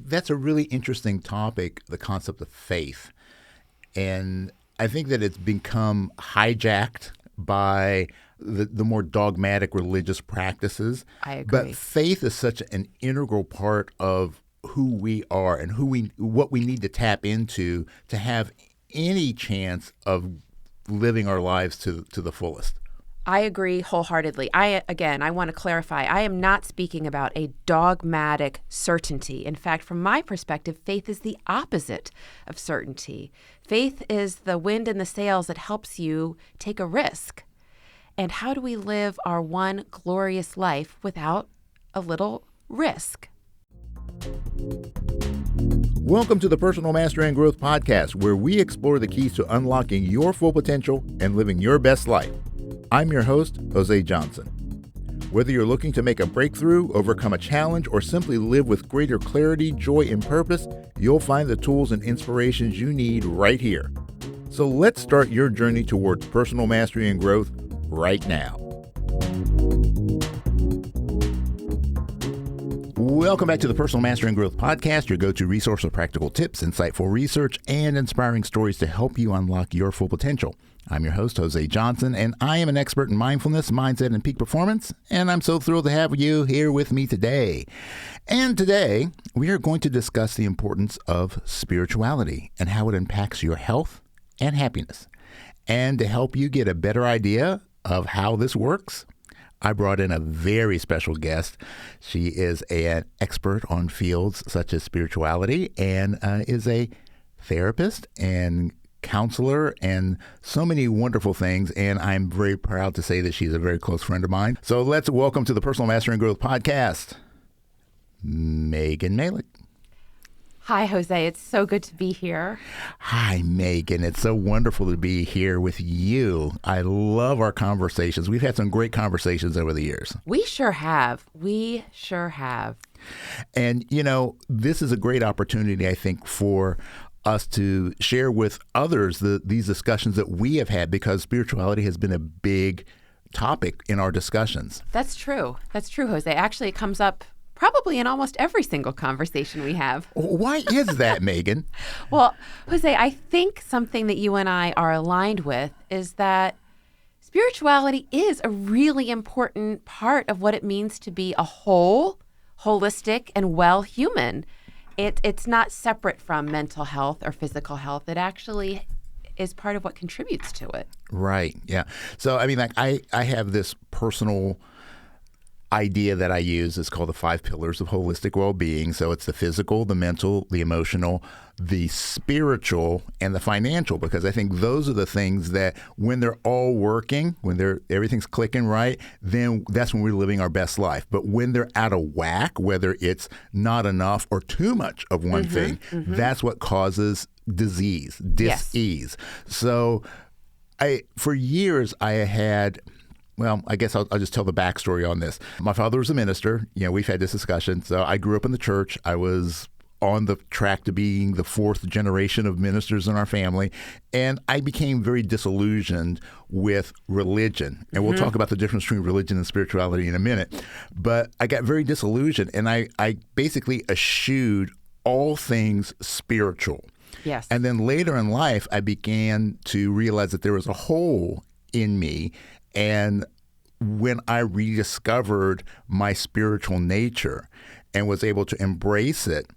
That's a really interesting topic, the concept of faith. And I think that it's become hijacked by the more dogmatic religious practices. I agree. But faith is such an integral part of who we are and what we need to tap into to have any chance of living our lives to the fullest. I agree wholeheartedly. I want to clarify. I am not speaking about a dogmatic certainty. In fact, from my perspective, faith is the opposite of certainty. Faith is the wind in the sails that helps you take a risk. And how do we live our one glorious life without a little risk? Welcome to the Personal Mastery and Growth Podcast, where we explore the keys to unlocking your full potential and living your best life. I'm your host, Jose Johnson. Whether you're looking to make a breakthrough, overcome a challenge, or simply live with greater clarity, joy, and purpose, you'll find the tools and inspirations you need right here. So let's start your journey towards personal mastery and growth right now. Welcome back to the Personal Mastery and Growth Podcast, your go-to resource for practical tips, insightful research, and inspiring stories to help you unlock your full potential. I'm your host, Jose Johnson, and I am an expert in mindfulness, mindset, and peak performance, and I'm so thrilled to have you here with me today. And today, we are going to discuss the importance of spirituality and how it impacts your health and happiness. And to help you get a better idea of how this works, I brought in a very special guest. She is an expert on fields such as spirituality and is a therapist and counselor and so many wonderful things. And I'm very proud to say that she's a very close friend of mine. So let's welcome to the Personal Mastery and Growth Podcast, Megan Malick. Hi, Jose. It's so good to be here. Hi, Megan. It's so wonderful to be here with you. I love our conversations. We've had some great conversations over the years. We sure have. And, you know, this is a great opportunity, I think, for us to share with others these discussions that we have had, because spirituality has been a big topic in our discussions. That's true, Jose. Actually, it comes up probably in almost every single conversation we have. Why is that, Megan? Well, Jose, I think something that you and I are aligned with is that spirituality is a really important part of what it means to be a whole, holistic, and well human. It's not separate from mental health or physical health. It actually is part of what contributes to it. Right. Yeah. So, I mean, like I have this personal idea that I use. Is called the 5 pillars of holistic well-being. So it's the physical, the mental, the emotional, the spiritual, and the financial, because I think those are the things that when they're all working, when everything's clicking right, then that's when we're living our best life. But when they're out of whack, whether it's not enough or too much of one thing, that's what causes disease, dis-ease. Yes. So for years I had... Well, I guess I'll just tell the backstory on this. My father was a minister. You know, we've had this discussion. So I grew up in the church. I was on the track to being the 4th generation of ministers in our family. And I became very disillusioned with religion. And we'll talk about the difference between religion and spirituality in a minute. But I got very disillusioned, and I basically eschewed all things spiritual. Yes. And then later in life, I began to realize that there was a hole in me. And when I rediscovered my spiritual nature and was able to embrace it,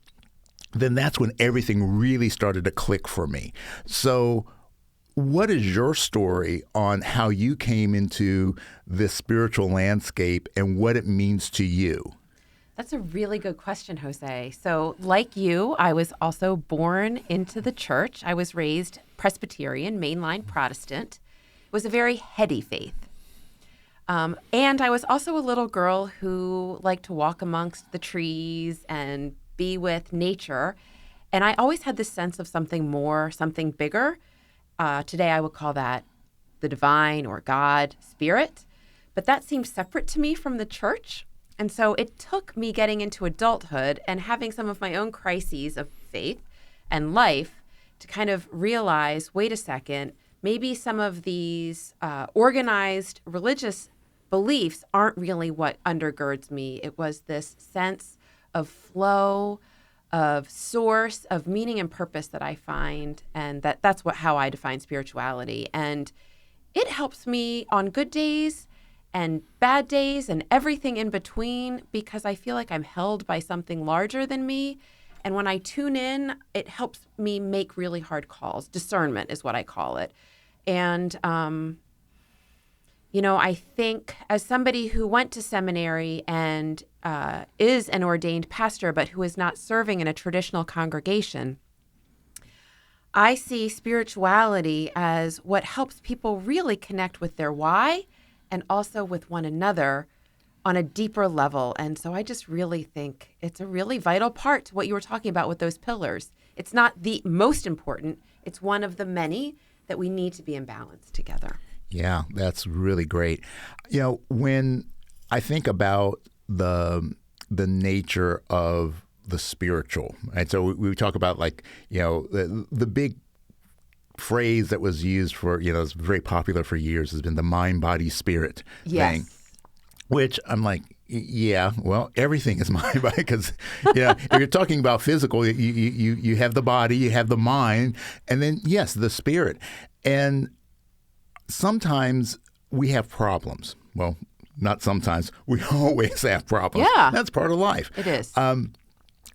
then that's when everything really started to click for me. So what is your story on how you came into this spiritual landscape and what it means to you? That's a really good question, Jose. So like you, I was also born into the church. I was raised Presbyterian, mainline Protestant. It was a very heady faith. And I was also a little girl who liked to walk amongst the trees and be with nature. And I always had this sense of something more, something bigger. Today I would call that the divine or God, spirit. But that seemed separate to me from the church. And so it took me getting into adulthood and having some of my own crises of faith and life to kind of realize, wait a second, maybe some of these organized religious beliefs aren't really what undergirds me. It was this sense of flow, of source of meaning and purpose that I find, and that's how I define spirituality. And it helps me on good days and bad days and everything in between, because I feel like I'm held by something larger than me. And when I tune in, it helps me make really hard calls. Discernment is what I call it. And, I think as somebody who went to seminary and is an ordained pastor, but who is not serving in a traditional congregation, I see spirituality as what helps people really connect with their why and also with one another on a deeper level. And so I just really think it's a really vital part to what you were talking about with those pillars. It's not the most important. It's one of the many that we need to be in balance together. Yeah, that's really great. When I think about the nature of the spiritual, right? So we talk about the big phrase that was used for, it's very popular for years has been the mind, body, spirit thing, which I'm like, yeah, well, everything is mind, body, because if you're talking about physical, you have the body, you have the mind, and then yes, the spirit. And sometimes we have problems. Well, not sometimes. We always have problems. Yeah. That's part of life. It is.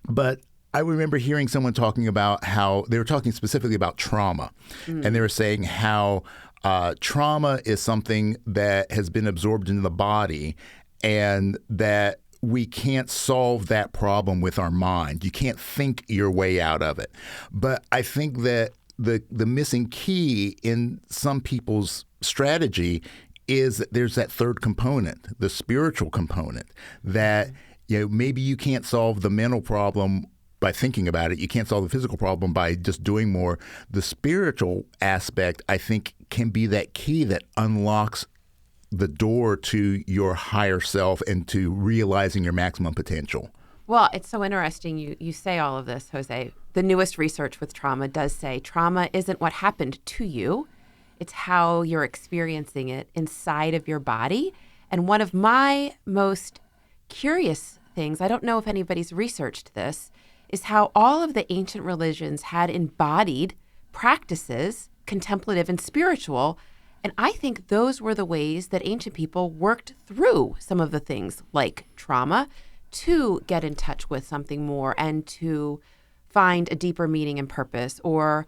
But I remember hearing someone talking about how they were talking specifically about trauma. And they were saying how trauma is something that has been absorbed into the body and that we can't solve that problem with our mind. You can't think your way out of it. But I think that the missing key in some people's strategy is that there's that third component, the spiritual component, that maybe you can't solve the mental problem by thinking about it. You can't solve the physical problem by just doing more. The spiritual aspect, I think, can be that key that unlocks the door to your higher self and to realizing your maximum potential. Well, it's so interesting you say all of this, Jose. The newest research with trauma does say trauma isn't what happened to you. It's how you're experiencing it inside of your body. And one of my most curious things, I don't know if anybody's researched this, is how all of the ancient religions had embodied practices, contemplative and spiritual. And I think those were the ways that ancient people worked through some of the things like trauma to get in touch with something more and to find a deeper meaning and purpose. Or,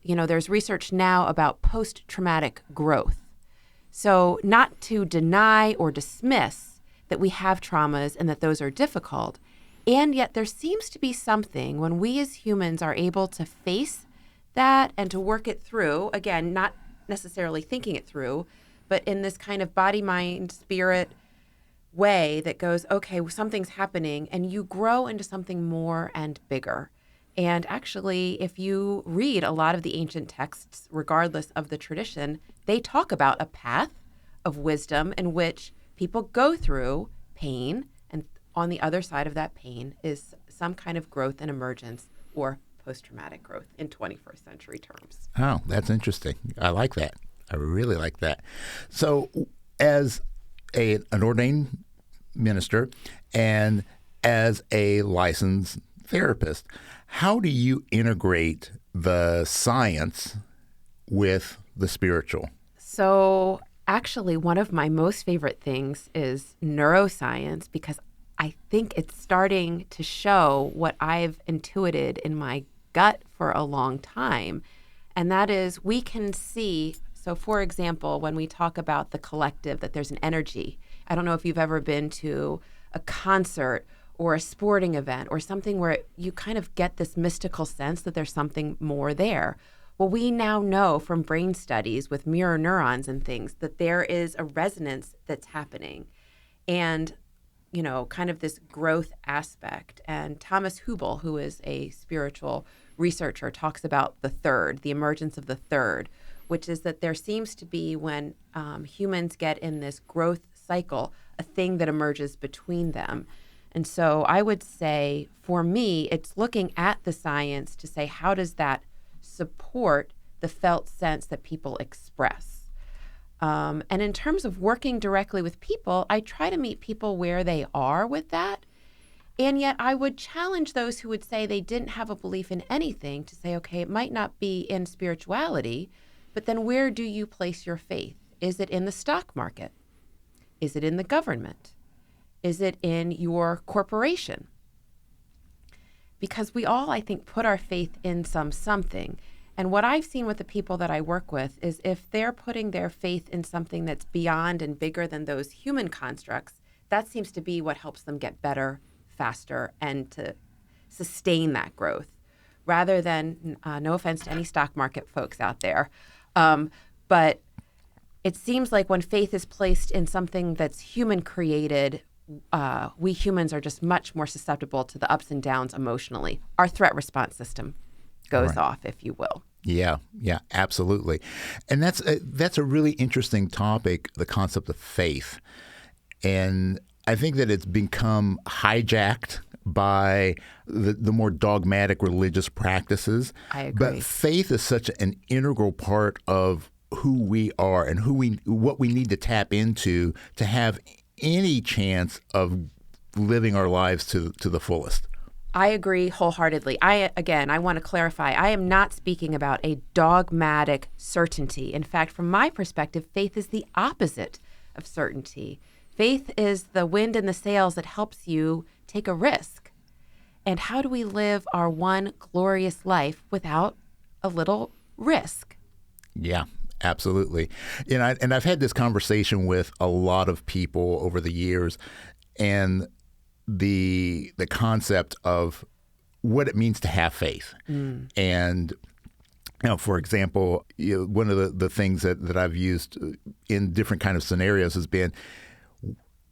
there's research now about post-traumatic growth. So not to deny or dismiss that we have traumas and that those are difficult. And yet there seems to be something when we as humans are able to face that and to work it through, again, not necessarily thinking it through, but in this kind of body, mind, spirit way that goes, okay, something's happening, and you grow into something more and bigger. And actually, if you read a lot of the ancient texts, regardless of the tradition, they talk about a path of wisdom in which people go through pain, and on the other side of that pain is some kind of growth and emergence or post-traumatic growth in 21st century terms. Oh, that's interesting. I like that. I really like that. So as an ordained minister and as a licensed therapist, how do you integrate the science with the spiritual? So actually, one of my most favorite things is neuroscience, because I think it's starting to show what I've intuited in my gut for a long time. And that is, we can see, so for example, when we talk about the collective, that there's an energy. I don't know if you've ever been to a concert or a sporting event or something where you kind of get this mystical sense that there's something more there. Well, we now know from brain studies with mirror neurons and things that there is a resonance that's happening. And kind of this growth aspect. And Thomas Hübl, who is a spiritual researcher, talks about the third, the emergence of the third, which is that there seems to be, when humans get in this growth cycle, a thing that emerges between them. And so I would say, for me, it's looking at the science to say, how does that support the felt sense that people express? And in terms of working directly with people, I try to meet people where they are with that. And yet I would challenge those who would say they didn't have a belief in anything to say, okay, it might not be in spirituality, but then where do you place your faith? Is it in the stock market? Is it in the government? Is it in your corporation? Because we all, I think, put our faith in something. And what I've seen with the people that I work with is if they're putting their faith in something that's beyond and bigger than those human constructs, that seems to be what helps them get better, faster, and to sustain that growth, rather than, no offense to any stock market folks out there, but it seems like when faith is placed in something that's human created, we humans are just much more susceptible to the ups and downs emotionally. Our threat response system goes off, if you will. Yeah, absolutely. And that's a really interesting topic, the concept of faith. And I think that it's become hijacked by the more dogmatic religious practices. I agree. But faith is such an integral part of who we are and what we need to tap into to have any chance of living our lives to the fullest. I agree wholeheartedly. I want to clarify, I am not speaking about a dogmatic certainty. In fact, from my perspective, faith is the opposite of certainty. Faith is the wind in the sails that helps you take a risk. And how do we live our one glorious life without a little risk? Yeah, absolutely. And I've had this conversation with a lot of people over the years, and the concept of what it means to have faith. And for example, one of the things that I've used in different kind of scenarios has been,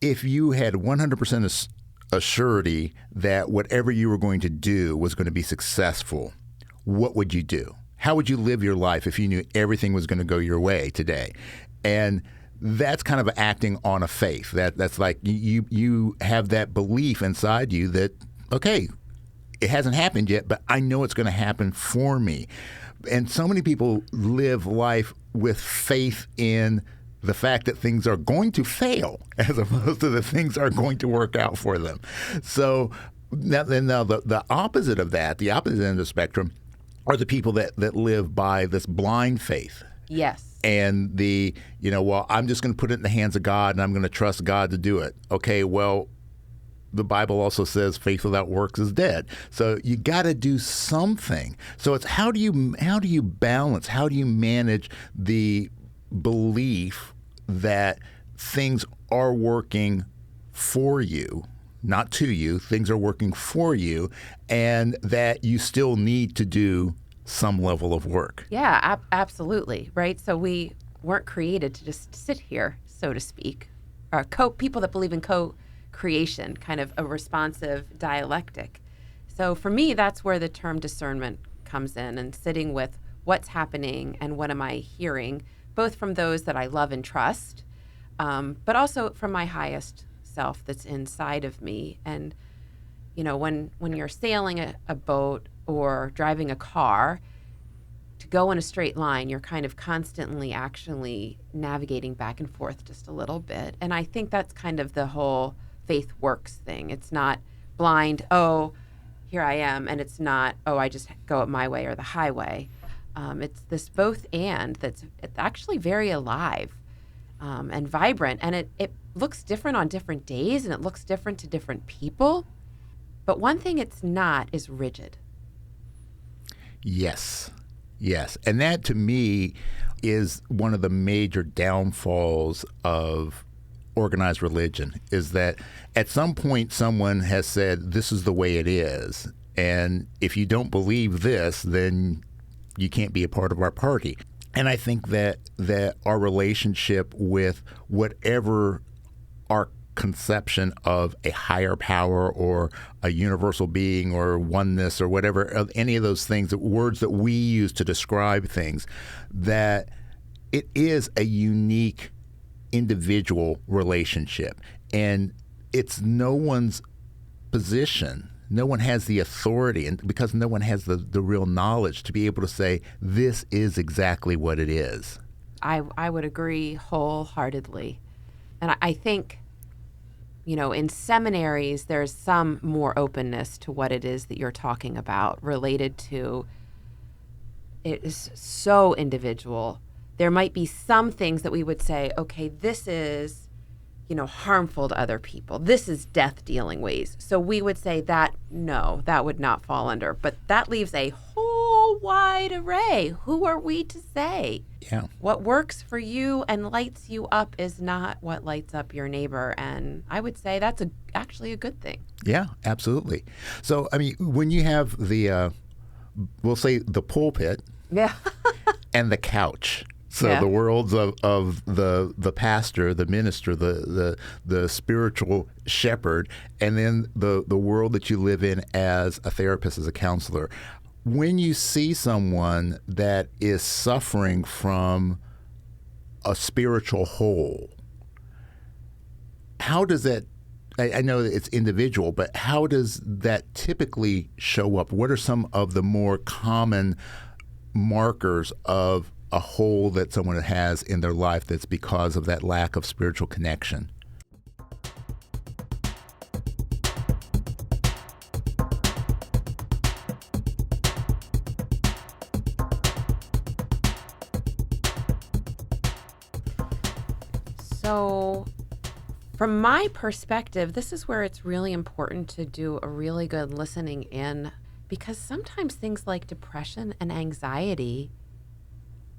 if you had 100% assurity that whatever you were going to do was going to be successful, what would you do? How would you live your life if you knew everything was going to go your way today? And that's kind of acting on a faith. That's like you have that belief inside you that, okay, it hasn't happened yet, but I know it's going to happen for me. And so many people live life with faith in the fact that things are going to fail as opposed to the things are going to work out for them. So now the opposite of that, the opposite end of the spectrum, are the people that live by this blind faith. Yes. And I'm just going to put it in the hands of God and I'm going to trust God to do it. Okay, well, the Bible also says faith without works is dead. So you got to do something. So it's how do you balance, how do you manage the belief that things are working for you, not to you, things are working for you, and that you still need to do some level of work. Yeah, absolutely. Right. So we weren't created to just sit here, so to speak. People that believe in co-creation, kind of a responsive dialectic. So for me, that's where the term discernment comes in, and sitting with what's happening and what am I hearing, both from those that I love and trust, but also from my highest self that's inside of me. And, when you're sailing a boat or driving a car, to go in a straight line, you're kind of constantly actually navigating back and forth just a little bit. And I think that's kind of the whole faith works thing. It's not blind, oh, here I am, and it's not, oh, I just go it my way or the highway. It's this both and it's actually very alive and vibrant. And it looks different on different days, and it looks different to different people. But one thing it's not is rigid. Yes. And that to me is one of the major downfalls of organized religion, is that at some point someone has said, this is the way it is. And if you don't believe this, then you can't be a part of our party. And I think that our relationship with whatever our conception of a higher power or a universal being or oneness or whatever, any of those things, words that we use to describe things, that it is a unique individual relationship. And it's no one's position. No one has the authority, and because no one has the real knowledge to be able to say, this is exactly what it is. I would agree wholeheartedly. And I think In seminaries, there's some more openness to what it is that you're talking about related to it is so individual. There might be some things that we would say, okay, this is, harmful to other people. This is death-dealing ways. So we would say that, no, that would not fall under. But that leaves a whole wide array. Who are we to say? Yeah. What works for you and lights you up is not what lights up your neighbor. And I would say that's actually a good thing. Yeah, absolutely. So, when you have we'll say the pulpit Yeah. and the couch. So Yeah. the worlds of the pastor, the minister, the spiritual shepherd, and then the world that you live in as a therapist, as a counselor. When you see someone that is suffering from a spiritual hole, how does that, I know that it's individual, but how does that typically show up? What are some of the more common markers of a hole that someone has in their life that's because of that lack of spiritual connection? So, from my perspective, this is where it's really important to do a really good listening in, because sometimes things like depression and anxiety,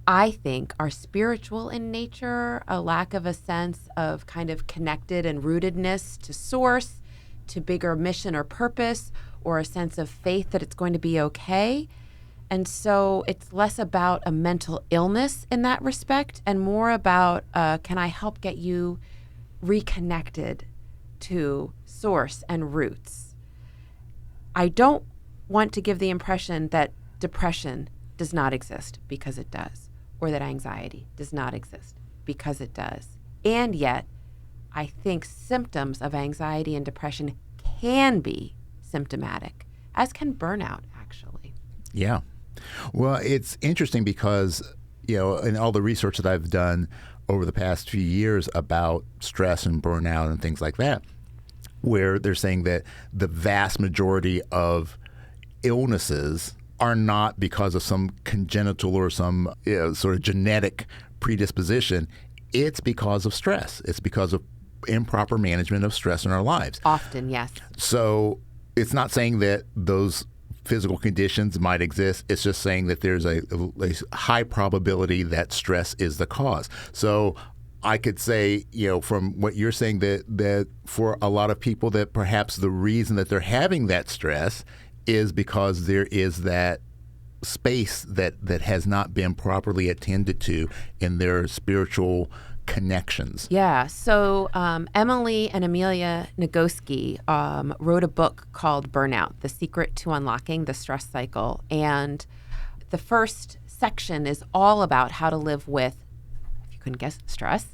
I think, are spiritual in nature, a lack of a sense of kind of connected and rootedness to source, to bigger mission or purpose, or a sense of faith that it's going to be okay. And so it's less about a mental illness in that respect and more about, can I help get you reconnected to source and roots? I don't want to give the impression that depression does not exist, because it does, or that anxiety does not exist, because it does. And yet, I think symptoms of anxiety and depression can be symptomatic, as can burnout, actually. Yeah. Well, it's interesting because, in all the research that I've done over the past few years about stress and burnout and things like that, where they're saying that the vast majority of illnesses are not because of some congenital or some sort of genetic predisposition. It's because of stress. It's because of improper management of stress in our lives. Often, yes. So it's not saying that those physical conditions might exist. It's just saying that there's a high probability that stress is the cause. So I could say, from what you're saying, that for a lot of people, that perhaps the reason that they're having that stress is because there is that space that has not been properly attended to in their spiritual connections. Yeah. So Emily and Amelia Nagoski wrote a book called Burnout, The Secret to Unlocking the Stress Cycle. And the first section is all about how to live with, if you couldn't guess, stress,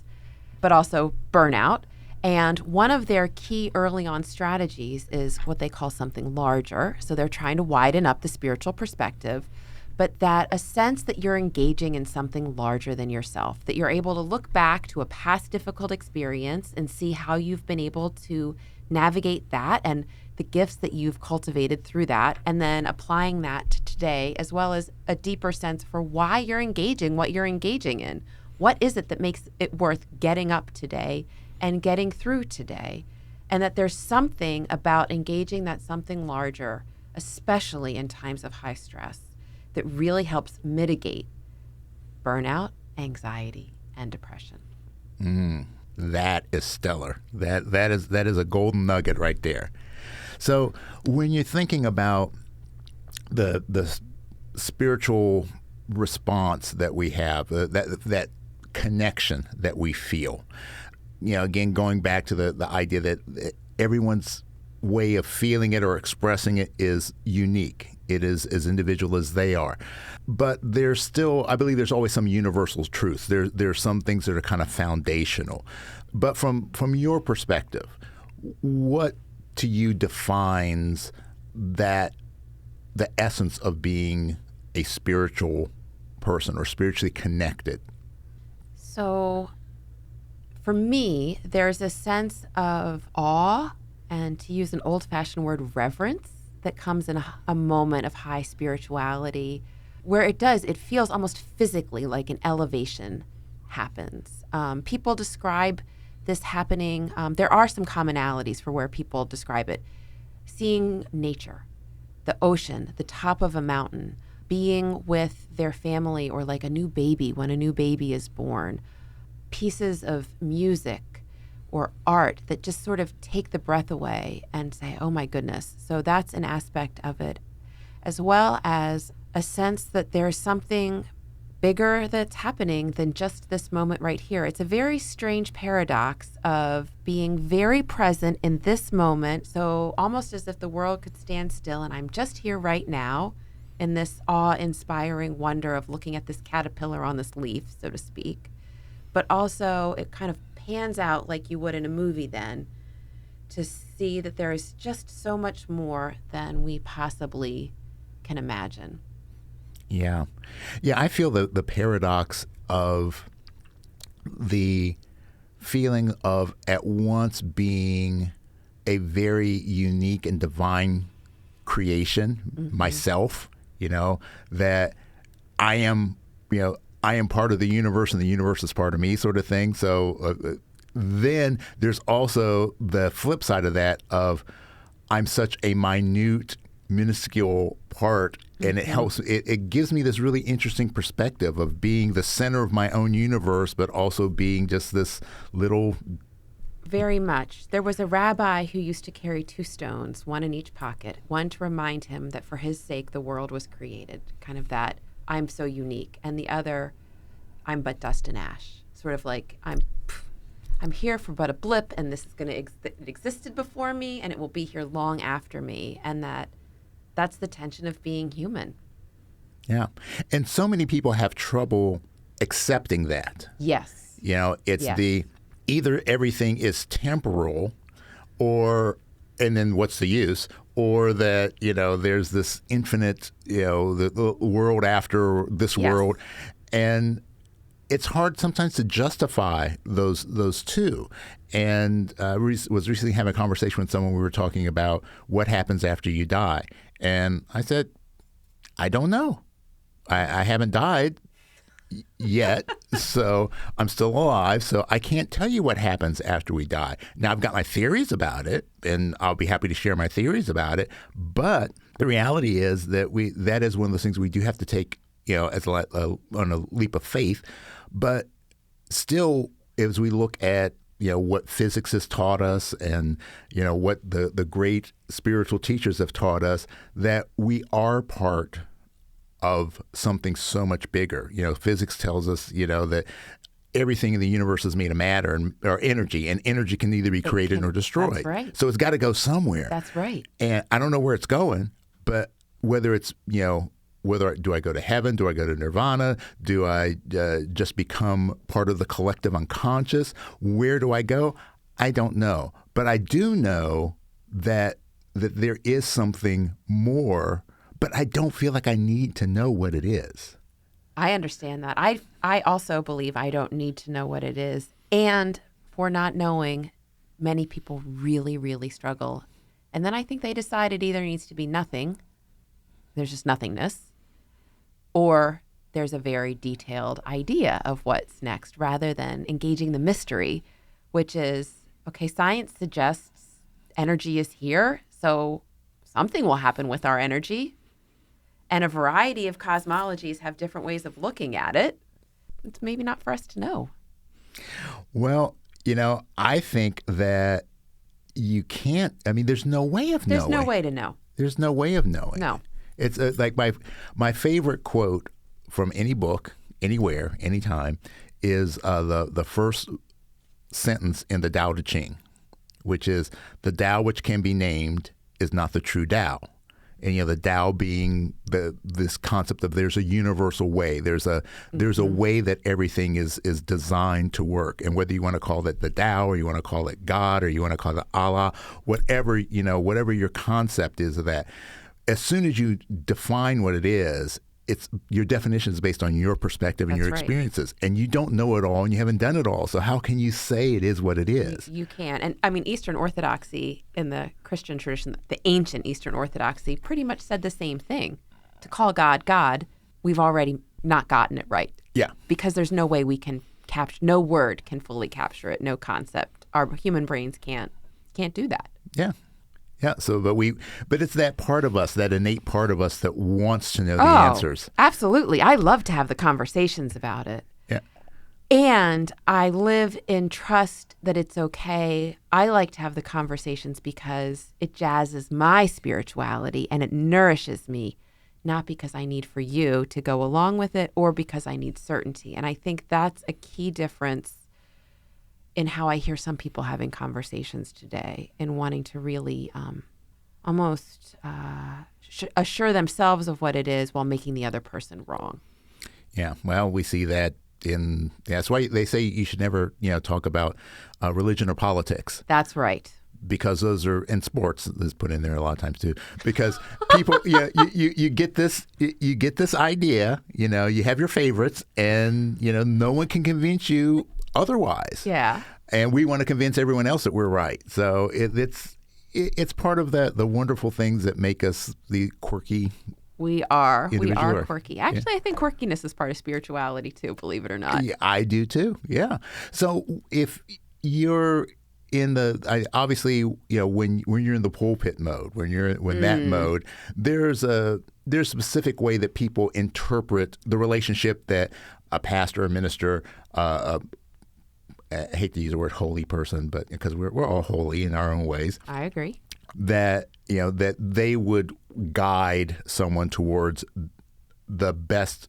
but also burnout. And one of their key early on strategies is what they call something larger. So they're trying to widen up the spiritual perspective, but that a sense that you're engaging in something larger than yourself, that you're able to look back to a past difficult experience and see how you've been able to navigate that and the gifts that you've cultivated through that, and then applying that to today, as well as a deeper sense for why you're engaging what you're engaging in. What is it that makes it worth getting up today and getting through today? And that there's something about engaging that something larger, especially in times of high stress, that really helps mitigate burnout, anxiety, and depression. That is stellar. That is a golden nugget right there. So when you're thinking about the spiritual response that we have, that connection that we feel, again, going back to the idea that everyone's way of feeling it or expressing it is unique. It is as individual as they are. But there's still, I believe there's always some universal truths. There's some things that are kind of foundational. But from your perspective, what to you defines that the essence of being a spiritual person or spiritually connected? So For me, there's a sense of awe and, to use an old-fashioned word, reverence that comes in a moment of high spirituality where it feels almost physically like an elevation happens. People describe this happening. There are some commonalities for where people describe it. Seeing nature, the ocean, the top of a mountain, being with their family, or like a new baby when a new baby is born, pieces of music or art that just sort of take the breath away and say, oh my goodness. So that's an aspect of it, as well as a sense that there's something bigger that's happening than just this moment right here. It's a very strange paradox of being very present in this moment, so almost as if the world could stand still and I'm just here right now in this awe-inspiring wonder of looking at this caterpillar on this leaf, so to speak. But also it kind of pans out like you would in a movie then to see that there is just so much more than we possibly can imagine. Yeah. Yeah, I feel the paradox of the feeling of at once being a very unique and divine creation, myself, that I am, I am part of the universe and the universe is part of me, sort of thing. So then there's also the flip side of that of I'm such a minuscule part, and it helps. It gives me this really interesting perspective of being the center of my own universe, but also being just this little. Very much. There was a rabbi who used to carry 2 stones, one in each pocket, one to remind him that for his sake the world was created, kind of that I'm so unique, and the other, I'm but dust and ash, sort of like I'm here for but a blip, and this is going to it existed before me, and it will be here long after me, and that's the tension of being human. Yeah, and so many people have trouble accepting that. Yes. It's yes. Either everything is temporal, and then what's the use? Or that, there's this infinite, the world after this world. And it's hard sometimes to justify those two. And I was recently having a conversation with someone. We were talking about what happens after you die. And I said, I don't know. I haven't died yet, so I'm still alive, so I can't tell you what happens after we die. Now, I've got my theories about it, and I'll be happy to share my theories about it, but the reality is that that is one of those things we do have to take, as on a leap of faith, but still, as we look at what physics has taught us and, what the great spiritual teachers have taught us, that we are part of something so much bigger. Physics tells us, that everything in the universe is made of matter or energy, and energy can neither be created nor destroyed. That's right. So it's got to go somewhere. That's right. And I don't know where it's going, but whether it's, whether do I go to heaven? Do I go to nirvana? Do I just become part of the collective unconscious? Where do I go? I don't know. But I do know that there is something more, but I don't feel like I need to know what it is. I understand that. I also believe I don't need to know what it is. And for not knowing, many people really, really struggle. And then I think they decide it either needs to be nothing, there's just nothingness, or there's a very detailed idea of what's next, rather than engaging the mystery, which is, okay, science suggests energy is here, so something will happen with our energy. And a variety of cosmologies have different ways of looking at it. It's maybe not for us to know. Well, I think that you can't, there's no way of knowing. There's no way to know. There's no way of knowing. No. It's like my favorite quote from any book, anywhere, anytime, is the first sentence in the Tao Te Ching, which is, the Tao which can be named is not the true Tao. And the Tao being this concept of there's a universal way. There's a way that everything is designed to work. And whether you want to call it the Tao, or you want to call it God, or you want to call it Allah, whatever your concept is of that, as soon as you define what it is, it's your definition is based on your perspective and That's your right. experiences, and you don't know it all and you haven't done it all. So how can you say it is what it is? You can. And I mean, Eastern Orthodoxy in the Christian tradition, the ancient Eastern Orthodoxy pretty much said the same thing. To call God God, we've already not gotten it right. Yeah. Because there's no way we can capture, no word can fully capture it, no concept. Our human brains can't do that. Yeah. Yeah. So, but it's that part of us, that innate part of us that wants to know the answers. Absolutely. I love to have the conversations about it. Yeah. And I live in trust that it's okay. I like to have the conversations because it jazzes my spirituality and it nourishes me, not because I need for you to go along with it or because I need certainty. And I think that's a key difference in how I hear some people having conversations today and wanting to really almost assure themselves of what it is while making the other person wrong. Yeah. Well, we see that that's why they say you should never, talk about religion or politics. That's right. Because those are in sports. This is put in there a lot of times too. Because people, you get this idea. You have your favorites, and no one can convince you otherwise. Yeah. And we want to convince everyone else that we're right. So it's part of the wonderful things that make us the quirky. We are individual. quirky. Actually, I think quirkiness is part of spirituality too. Believe it or not. Yeah, I do too. Yeah. So if you're in obviously, when you're in the pulpit mode, when that mode, there's a specific way that people interpret the relationship that a pastor, a minister, I hate to use the word holy person, but because we're all holy in our own ways. I agree. That that they would guide someone towards the best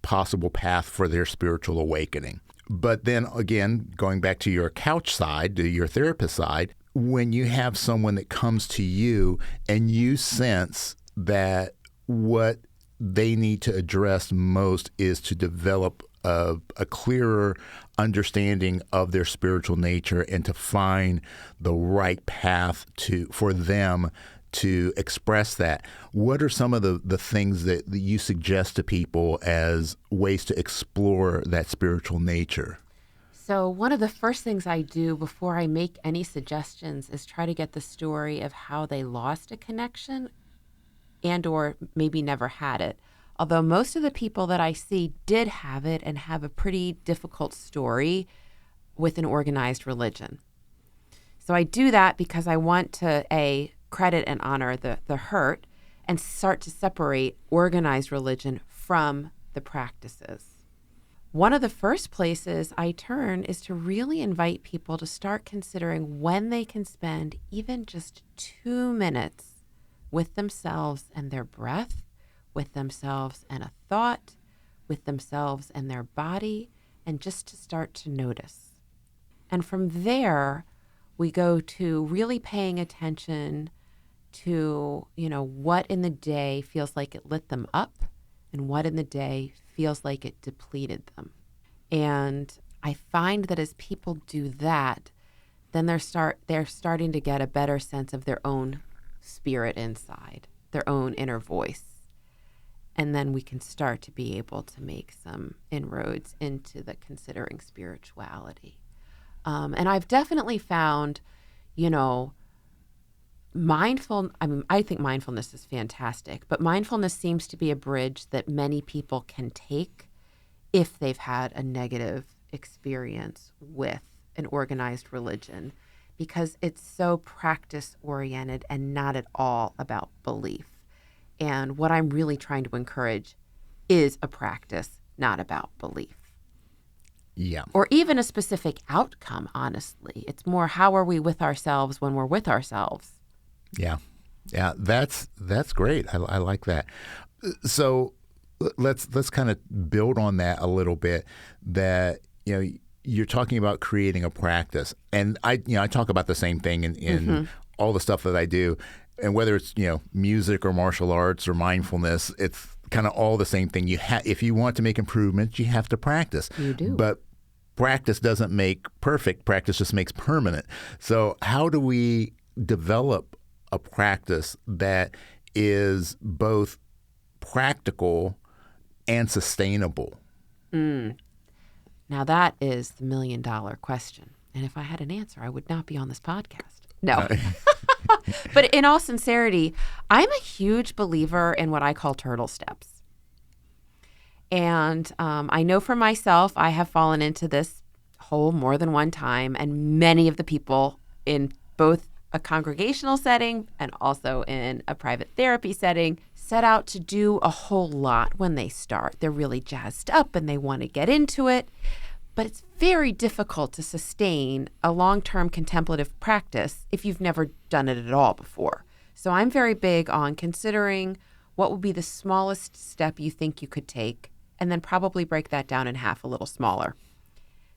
possible path for their spiritual awakening. But then again, going back to your couch side, to your therapist side, when you have someone that comes to you and you sense that what they need to address most is to develop a clearer understanding of their spiritual nature and to find the right path for them to express that. What are some of the things that you suggest to people as ways to explore that spiritual nature? So one of the first things I do before I make any suggestions is try to get the story of how they lost a connection and or maybe never had it. Although most of the people that I see did have it and have a pretty difficult story with an organized religion. So I do that because I want to, credit and honor the hurt and start to separate organized religion from the practices. One of the first places I turn is to really invite people to start considering when they can spend even just 2 minutes with themselves and their breath, with themselves and a thought, with themselves and their body, and just to start to notice. And from there, we go to really paying attention to, what in the day feels like it lit them up and what in the day feels like it depleted them. And I find that as people do that, then they're starting to get a better sense of their own spirit inside, their own inner voice. And then we can start to be able to make some inroads into the considering spirituality. And I've definitely found, I think mindfulness is fantastic, but mindfulness seems to be a bridge that many people can take if they've had a negative experience with an organized religion, because it's so practice-oriented and not at all about belief. And what I'm really trying to encourage is a practice, not about belief. Yeah. Or even a specific outcome, honestly. It's more, how are we with ourselves when we're with ourselves? Yeah. Yeah, that's great. I like that. So let's kind of build on that a little bit, that, you're talking about creating a practice. And I talk about the same thing in all the stuff that I do. And whether it's, music or martial arts or mindfulness, it's kind of all the same thing. If you want to make improvements, you have to practice. You do. But practice doesn't make perfect. Practice just makes permanent. So how do we develop a practice that is both practical and sustainable? Now that is the $1 million question. And if I had an answer, I would not be on this podcast. No. But in all sincerity, I'm a huge believer in what I call turtle steps. And I know for myself, I have fallen into this hole more than one time. And many of the people in both a congregational setting and also in a private therapy setting set out to do a whole lot when they start. They're really jazzed up and they want to get into it. But it's very difficult to sustain a long-term contemplative practice if you've never done it at all before. So I'm very big on considering what would be the smallest step you think you could take, and then probably break that down in half a little smaller.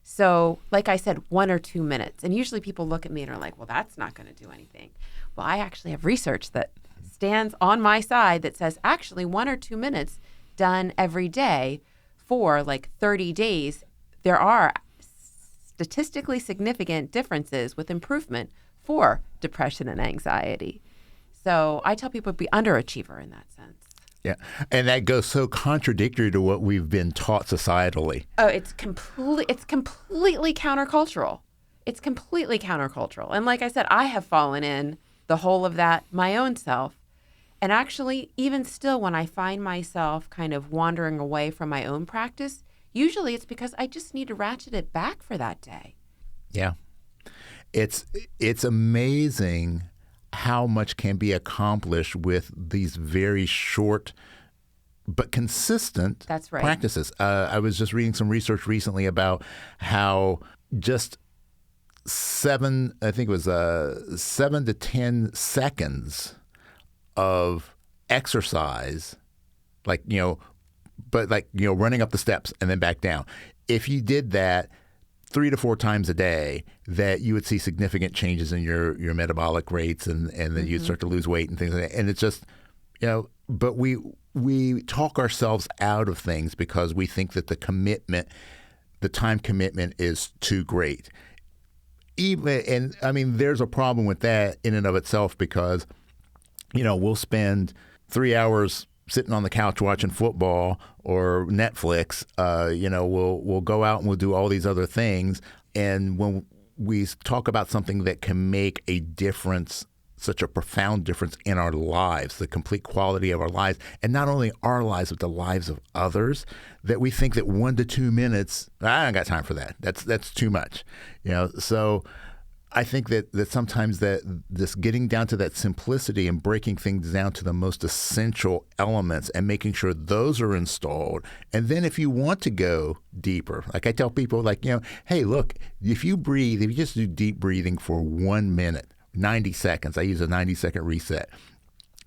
So like I said, 1 or 2 minutes. And usually people look at me and are like, well, that's not going to do anything. Well, I actually have research that stands on my side that says actually 1 or 2 minutes done every day for like 30 days, there are statistically significant differences with improvement for depression and anxiety. So I tell people to be underachiever in that sense. Yeah. And that goes so contradictory to what we've been taught societally. Oh, it's completely countercultural. It's completely countercultural. And like I said, I have fallen in the hole of that my own self. And actually, even still, when I find myself kind of wandering away from my own practice, usually it's because I just need to ratchet it back for that day. Yeah. It's amazing how much can be accomplished with these very short but consistent practices. I was just reading some research recently about how just 7 to 10 seconds of exercise, running up the steps and then back down. If you did that 3 to 4 times a day, that you would see significant changes in your metabolic rates and then you'd start to lose weight and things like that. And it's just, but we talk ourselves out of things because we think that the time commitment is too great. There's a problem with that in and of itself because, we'll spend 3 hours sitting on the couch watching football or Netflix. We'll go out and we'll do all these other things. And when we talk about something that can make a difference, such a profound difference in our lives, the complete quality of our lives, and not only our lives, but the lives of others, that we think that 1 to 2 minutes, I don't got time for that. That's too much. So I think that sometimes that this getting down to that simplicity and breaking things down to the most essential elements and making sure those are installed. And then if you want to go deeper, like I tell people, hey, look, if you just do deep breathing for 1 minute, 90 seconds, I use a 90-second reset.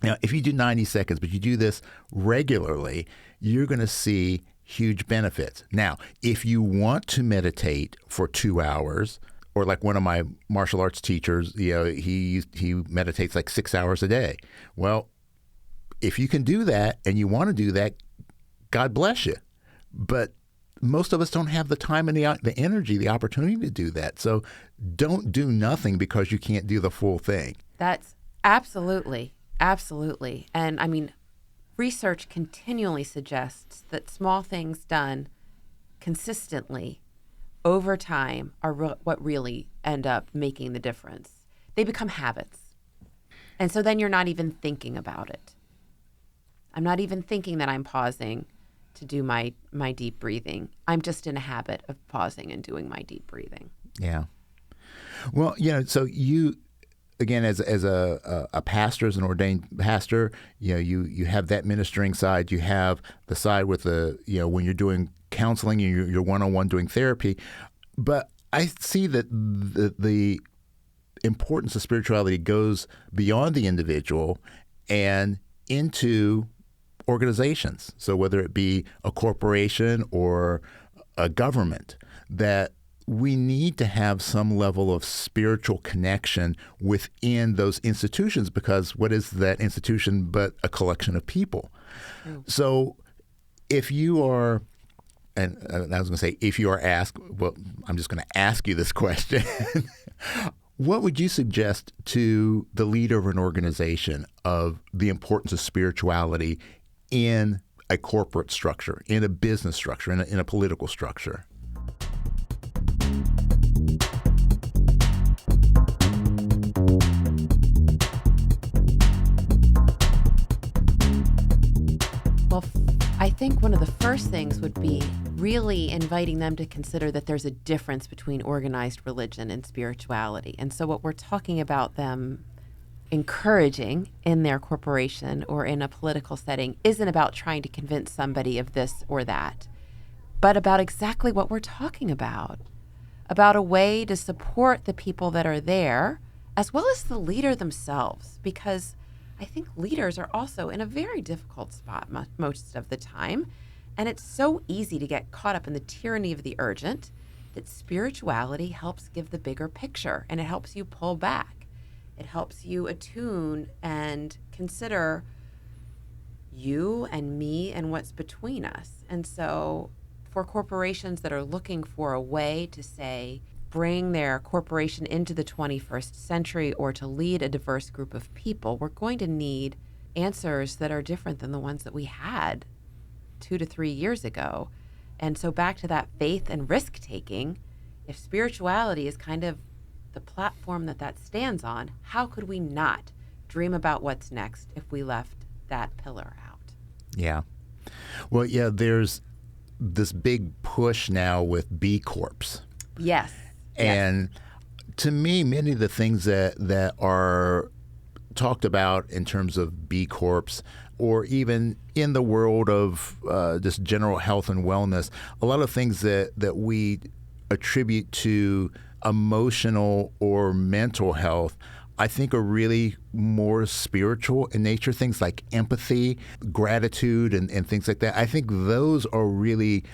If you do 90 seconds, but you do this regularly, you're going to see huge benefits. Now, if you want to meditate for 2 hours, or like one of my martial arts teachers, he meditates like 6 hours a day. Well, if you can do that and you want to do that, God bless you. But most of us don't have the time and the energy, the opportunity to do that. So don't do nothing because you can't do the full thing. That's absolutely. And research continually suggests that small things done consistently over time are what really end up making the difference. They become habits. And so then you're not even thinking about it. I'm not even thinking that I'm pausing to do my deep breathing. I'm just in a habit of pausing and doing my deep breathing. Yeah. Well, so you, again, as a pastor, as an ordained pastor, you have that ministering side. You have the side with when you're doing counseling and you're one-on-one doing therapy. But I see that the importance of spirituality goes beyond the individual and into organizations. So whether it be a corporation or a government, that we need to have some level of spiritual connection within those institutions, because what is that institution but a collection of people? So if you are, and I was going to say, if you are asked, well, I'm just going to ask you this question. What would you suggest to the leader of an organization of the importance of spirituality in a corporate structure, in a business structure, in a political structure. Well, I think one of the first things would be really inviting them to consider that there's a difference between organized religion and spirituality. And so what we're talking about them encouraging in their corporation or in a political setting isn't about trying to convince somebody of this or that, but about exactly what we're talking about a way to support the people that are there as well as the leader themselves, because I think leaders are also in a very difficult spot most of the time. And it's so easy to get caught up in the tyranny of the urgent that spirituality helps give the bigger picture, and it helps you pull back. It helps you attune and consider you and me and what's between us. And so for corporations that are looking for a way to, say, bring their corporation into the 21st century or to lead a diverse group of people, we're going to need answers that are different than the ones that we had 2 to 3 years ago. And so back to that faith and risk-taking, if spirituality is kind of the platform that stands on, how could we not dream about what's next if we left that pillar out? Yeah. Well, yeah, there's this big push now with B Corps. Yes. And to me, many of the things that are talked about in terms of B Corps, or even in the world of just general health and wellness, a lot of things that we attribute to emotional or mental health, I think are really more spiritual in nature. Things like empathy, gratitude, and things like that. I think those are really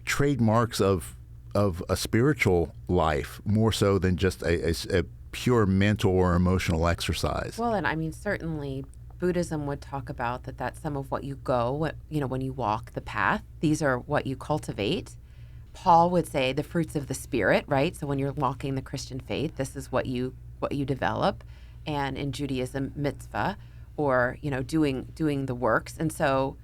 trademarks of a spiritual life, more so than just a pure mental or emotional exercise. Well, and I mean, certainly Buddhism would talk about that's some of what you go, when you walk the path. These are what you cultivate. Paul would say the fruits of the Spirit, right? So when you're walking the Christian faith, this is what you develop. And in Judaism, mitzvah, or, doing the works. And so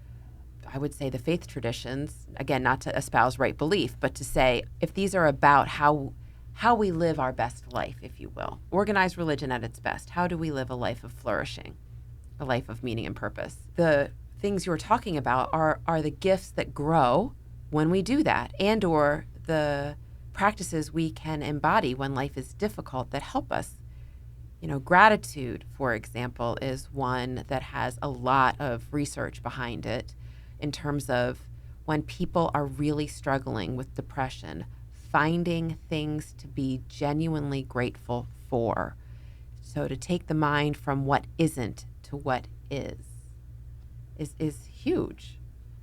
I would say the faith traditions, again, not to espouse right belief, but to say if these are about how we live our best life, if you will, organized religion at its best, how do we live a life of flourishing, a life of meaning and purpose? The things you're talking about are the gifts that grow when we do that, and or the practices we can embody when life is difficult that help us. Gratitude, for example, is one that has a lot of research behind it in terms of when people are really struggling with depression, finding things to be genuinely grateful for. So to take the mind from what isn't to what is huge.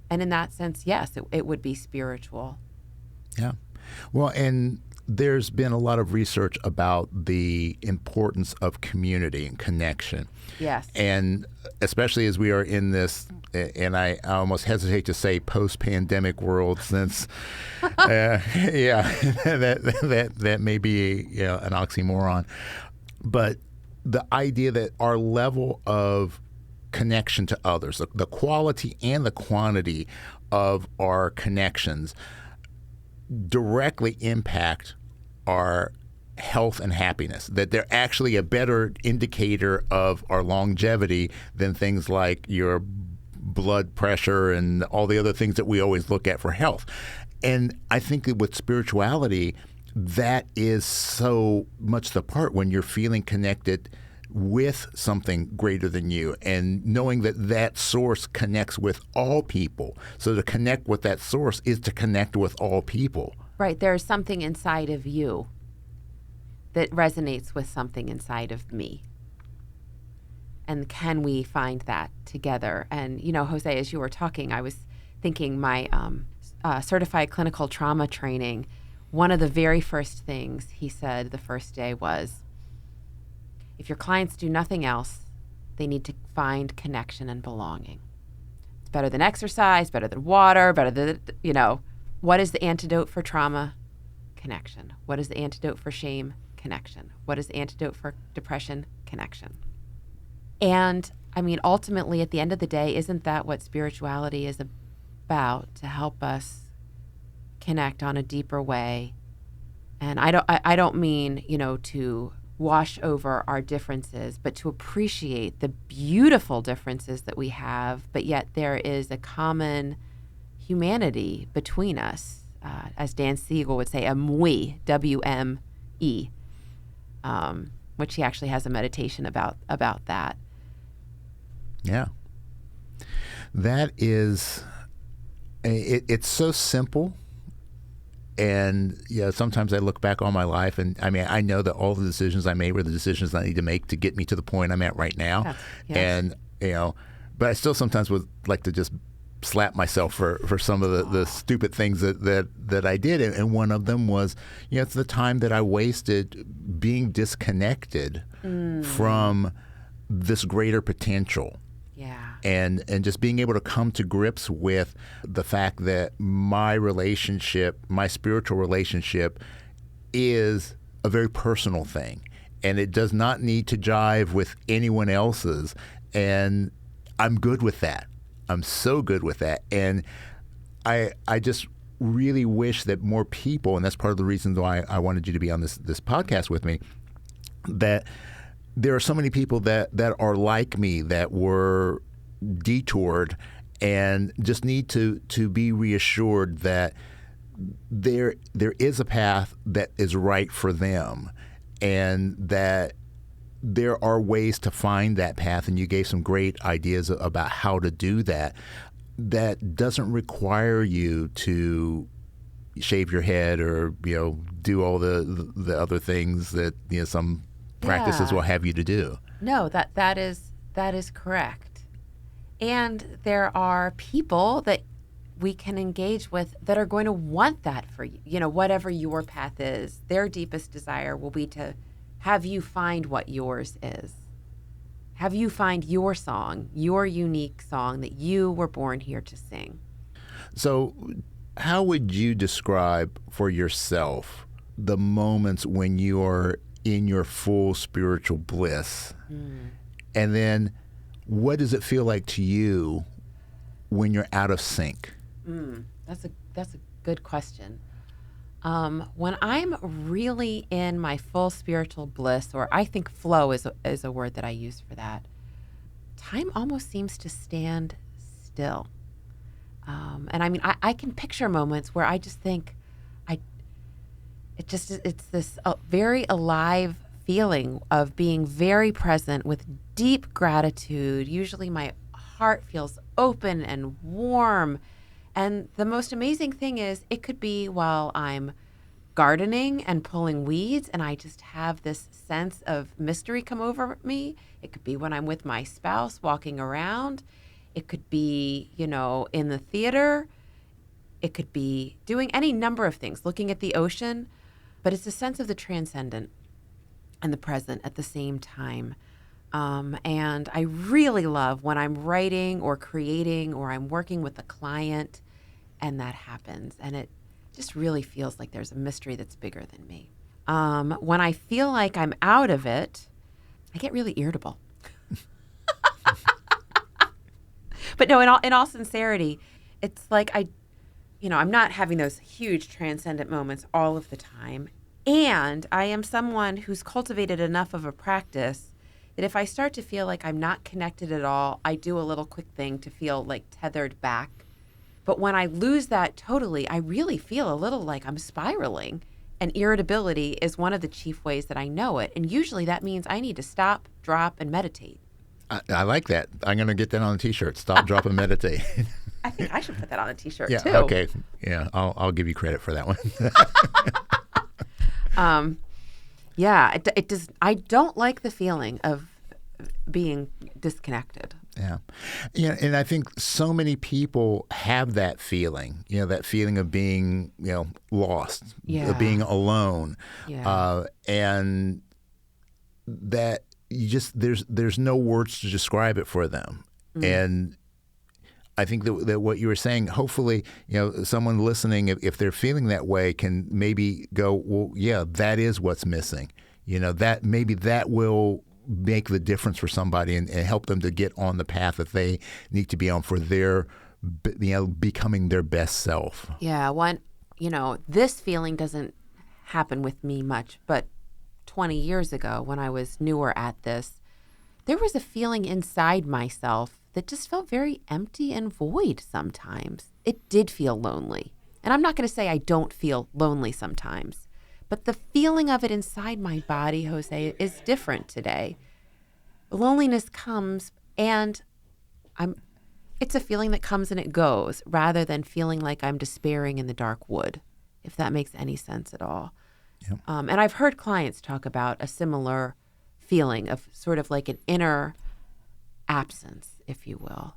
And in that sense, yes, it would be spiritual. Yeah. Well, and there's been a lot of research about the importance of community and connection. Yes. And especially as we are in this, and I almost hesitate to say post-pandemic world, since, that may be an oxymoron. But the idea that our level of connection to others, the quality and the quantity of our connections, directly impact our health and happiness, that they're actually a better indicator of our longevity than things like your blood pressure and all the other things that we always look at for health. And I think that with spirituality, that is so much the part when you're feeling connected with something greater than you and knowing that source connects with all people. So to connect with that source is to connect with all people. Right. There's something inside of you that resonates with something inside of me. And can we find that together? And, Jose, as you were talking, I was thinking my certified clinical trauma training, one of the very first things he said the first day was, if your clients do nothing else, they need to find connection and belonging. It's better than exercise, better than water, better than, what is the antidote for trauma? Connection. What is the antidote for shame? Connection. What is the antidote for depression? Connection. And I mean, ultimately, at the end of the day, isn't that what spirituality is about to help us connect on a deeper way. And I don't mean, to wash over our differences, but to appreciate the beautiful differences that we have, but yet there is a common humanity between us. As Dan Siegel would say, a MWE, W-M-E, which he actually has a meditation about that. Yeah. That is, it's so simple. And sometimes I look back on my life, and I know that all the decisions I made were the decisions I need to make to get me to the point I'm at right now. Yes. And but I still sometimes would like to just slap myself for some of the stupid things that I did. And one of them was, it's the time that I wasted being disconnected from this greater potential. Yeah. And just being able to come to grips with the fact that my spiritual relationship is a very personal thing, and it does not need to jive with anyone else's. And I'm good with that. I'm so good with that. And I just really wish that more people, and that's part of the reason why I wanted you to be on this podcast with me, that there are so many people that are like me, that were detoured and just need to be reassured that there is a path that is right for them, and that there are ways to find that path. And you gave some great ideas about how to do that. That doesn't require you to shave your head or do all the other things that some practices will have you to do. No, that is correct. And there are people that we can engage with that are going to want that for you. Whatever your path is, their deepest desire will be to have you find what yours is. Have you find your song, your unique song that you were born here to sing. So how would you describe for yourself the moments when you are in your full spiritual bliss? And then what does it feel like to you when you're out of sync? That's a good question. When I'm really in my full spiritual bliss, or I think flow is a word that I use for that, time almost seems to stand still. And I can picture moments where I just think, it's this very alive feeling of being very present with deep gratitude. Usually my heart feels open and warm. And the most amazing thing is, it could be while I'm gardening and pulling weeds, and I just have this sense of mystery come over me. It could be when I'm with my spouse walking around. It could be, in the theater. It could be doing any number of things, looking at the ocean. But it's a sense of the transcendent and the present at the same time. And I really love when I'm writing or creating or I'm working with a client and that happens. And it just really feels like there's a mystery that's bigger than me. When I feel like I'm out of it, I get really irritable. But no, in all sincerity, it's like I'm not having those huge transcendent moments all of the time. And I am someone who's cultivated enough of a practice that if I start to feel like I'm not connected at all, I do a little quick thing to feel like tethered back. But when I lose that totally, I really feel a little like I'm spiraling. And irritability is one of the chief ways that I know it. And usually that means I need to stop, drop, and meditate. I like that. I'm going to get that on a T-shirt. Stop, drop, and meditate. I think I should put that on a T-shirt too. Okay. Yeah, I'll give you credit for that one. It does. I don't like the feeling of being disconnected. Yeah. And I think so many people have that feeling, that feeling of being, lost, of being alone. Yeah. And that there's no words to describe it for them. And I think that what you were saying, hopefully, someone listening, if they're feeling that way, can maybe go, well, yeah, that is what's missing. That maybe that will make the difference for somebody and help them to get on the path that they need to be on for their becoming their best self. Yeah, this feeling doesn't happen with me much, but 20 years ago when I was newer at this, there was a feeling inside myself that just felt very empty and void sometimes. It did feel lonely. And I'm not going to say I don't feel lonely sometimes, but the feeling of it inside my body, Jose, is different today. Loneliness comes and it's a feeling that comes and it goes rather than feeling like I'm despairing in the dark wood, if that makes any sense at all. Yep. And I've heard clients talk about a similar feeling of sort of like an inner absence, if you will,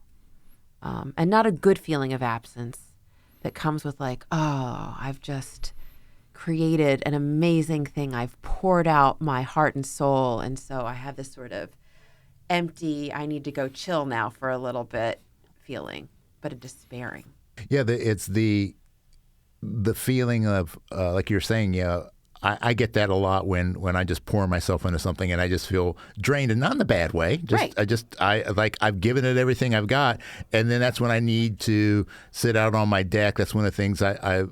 and not a good feeling of absence that comes with like, oh, I've just created an amazing thing. I've poured out my heart and soul, and so I have this sort of empty, I need to go chill now for a little bit feeling, but a despairing. Yeah, it's the feeling of, like you're saying, I get that a lot when I just pour myself into something and I just feel drained, and not in a bad way. Right. I've given it everything I've got, and then that's when I need to sit out on my deck. That's one of the things I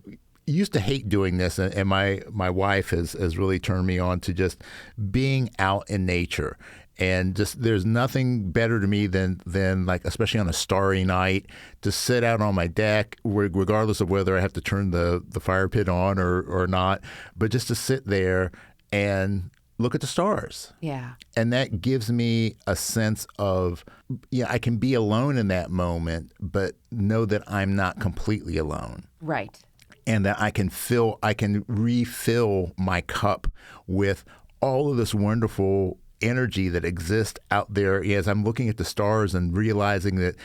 used to hate doing this, and my wife has really turned me on to just being out in nature. And just there's nothing better to me than like, especially on a starry night, to sit out on my deck, regardless of whether I have to turn the fire pit on or not, but just to sit there and look at the stars. Yeah. And that gives me a sense of, I can be alone in that moment, but know that I'm not completely alone. Right. And that I can refill my cup with all of this wonderful energy that exists out there as I'm looking at the stars and realizing that,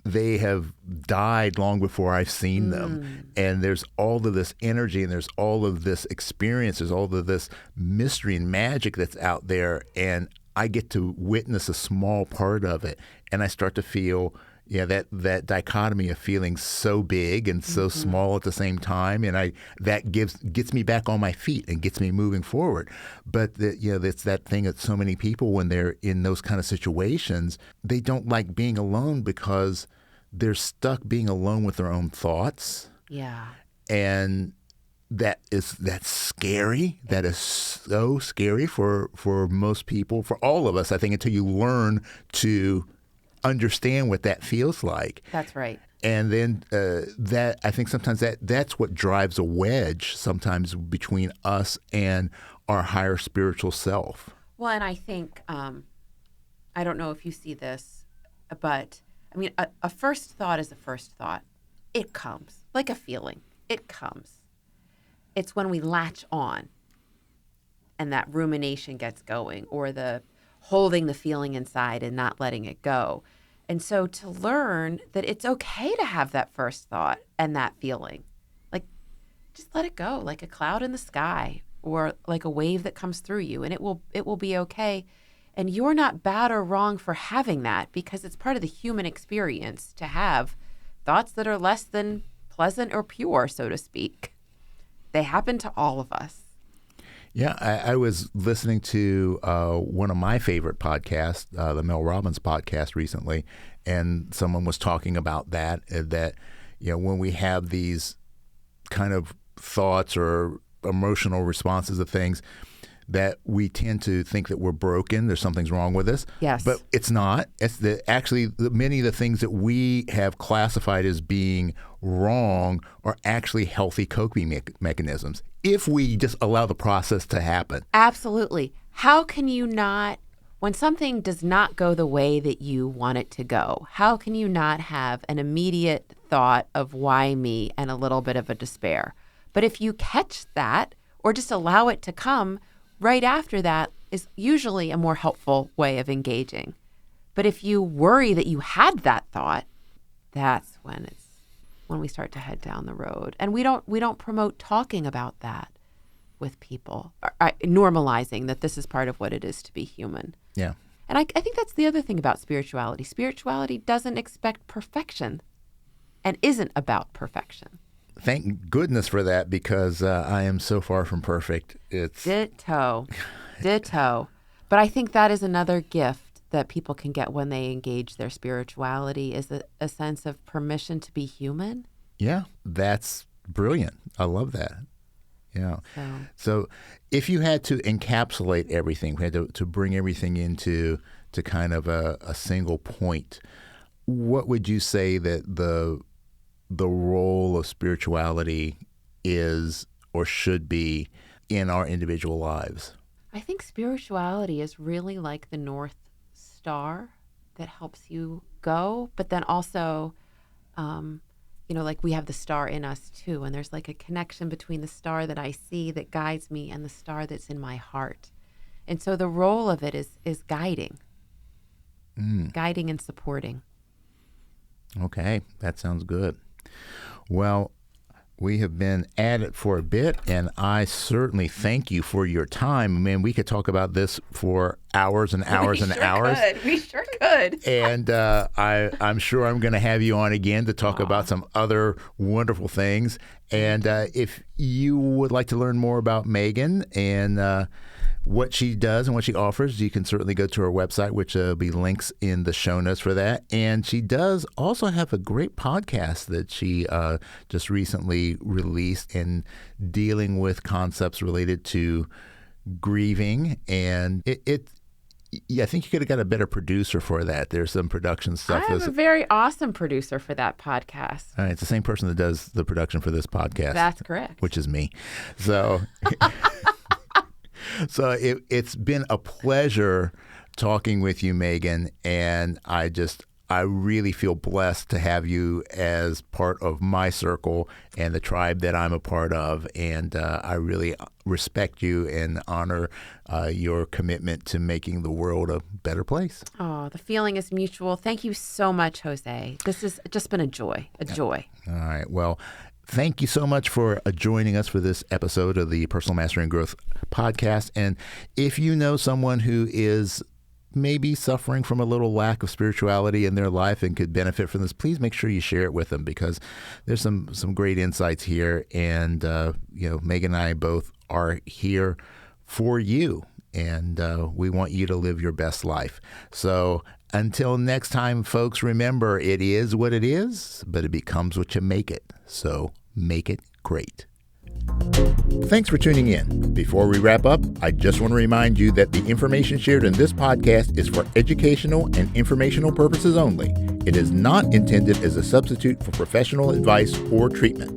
they have died long before I've seen them. And there's all of this energy and there's all of this experience, there's all of this mystery and magic that's out there. And I get to witness a small part of it. And I start to feel that dichotomy of feeling so big and so small at the same time, and that gets me back on my feet and gets me moving forward. But it's that thing that so many people, when they're in those kind of situations, they don't like being alone because they're stuck being alone with their own thoughts. Yeah. And that's scary. That is so scary for most people, for all of us, I think, until you learn to understand what that feels like. That's right. And then that, I think sometimes that's what drives a wedge sometimes between us and our higher spiritual self. Well, and I think, I don't know if you see this, but I mean, a first thought is a first thought. It comes like a feeling. It comes. It's when we latch on and that rumination gets going, or the holding the feeling inside and not letting it go. And so to learn that it's okay to have that first thought and that feeling, like just let it go, like a cloud in the sky or like a wave that comes through you, and it will be okay. And you're not bad or wrong for having that, because it's part of the human experience to have thoughts that are less than pleasant or pure, so to speak. They happen to all of us. Yeah, I was listening to one of my favorite podcasts, the Mel Robbins podcast recently, and someone was talking about that when we have these kind of thoughts or emotional responses to things, that we tend to think that we're broken, there's something's wrong with us. Yes. But it's not. It's many of the things that we have classified as being wrong are actually healthy coping mechanisms, if we just allow the process to happen. Absolutely. How can you not, when something does not go the way that you want it to go, how can you not have an immediate thought of why me and a little bit of a despair? But if you catch that or just allow it to come, right after that is usually a more helpful way of engaging. But if you worry that you had that thought, that's when we start to head down the road. And we don't promote talking about that with people, normalizing that this is part of what it is to be human. Yeah. And I think that's the other thing about spirituality. Spirituality doesn't expect perfection and isn't about perfection. Thank goodness for that, because I am so far from perfect. It's Ditto. But I think that is another gift that people can get when they engage their spirituality is a sense of permission to be human. Yeah, that's brilliant. I love that. Yeah. So So if you had to encapsulate everything, we had to bring everything into kind of a single point, what would you say that the role of spirituality is or should be in our individual lives? I think spirituality is really like the North Star that helps you go, but then also, like we have the star in us too, and there's like a connection between the star that I see that guides me and the star that's in my heart. And so the role of it is guiding, guiding and supporting. Okay, that sounds good. Well, we have been at it for a bit, and I certainly thank you for your time. Man, we could talk about this for hours and hours and hours. We sure could. And I'm sure I'm going to have you on again to talk about some other wonderful things. And if you would like to learn more about Megan and what she does and what she offers, you can certainly go to her website, which will be links in the show notes for that. And she does also have a great podcast that she just recently released in dealing with concepts related to grieving. And I think you could have got a better producer for that. There's some production stuff. I have a very awesome producer for that podcast. All right, it's the same person that does the production for this podcast. That's correct. Which is me. So... So it's been a pleasure talking with you, Megan, and I really feel blessed to have you as part of my circle and the tribe that I'm a part of, and I really respect you and honor your commitment to making the world a better place. Oh, the feeling is mutual. Thank you so much, Jose. This has just been a joy, joy. All right, well, thank you so much for joining us for this episode of the Personal Mastery and Growth Podcast. And if you know someone who is maybe suffering from a little lack of spirituality in their life and could benefit from this, please make sure you share it with them, because there's some great insights here. And, Megan and I both are here for you, and we want you to live your best life. So until next time, folks, remember, it is what it is, but it becomes what you make it. So make it great. Thanks for tuning in. Before we wrap up, I just want to remind you that the information shared in this podcast is for educational and informational purposes only. It is not intended as a substitute for professional advice or treatment.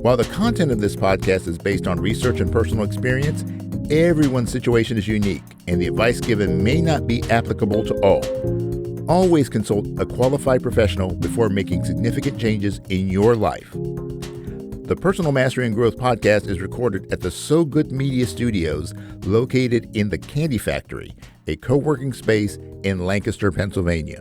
While the content of this podcast is based on research and personal experience, everyone's situation is unique, and the advice given may not be applicable to all. Always consult a qualified professional before making significant changes in your life. The Personal Mastery and Growth Podcast is recorded at the So Good Media Studios, located in the Candy Factory, a co-working space in Lancaster, Pennsylvania.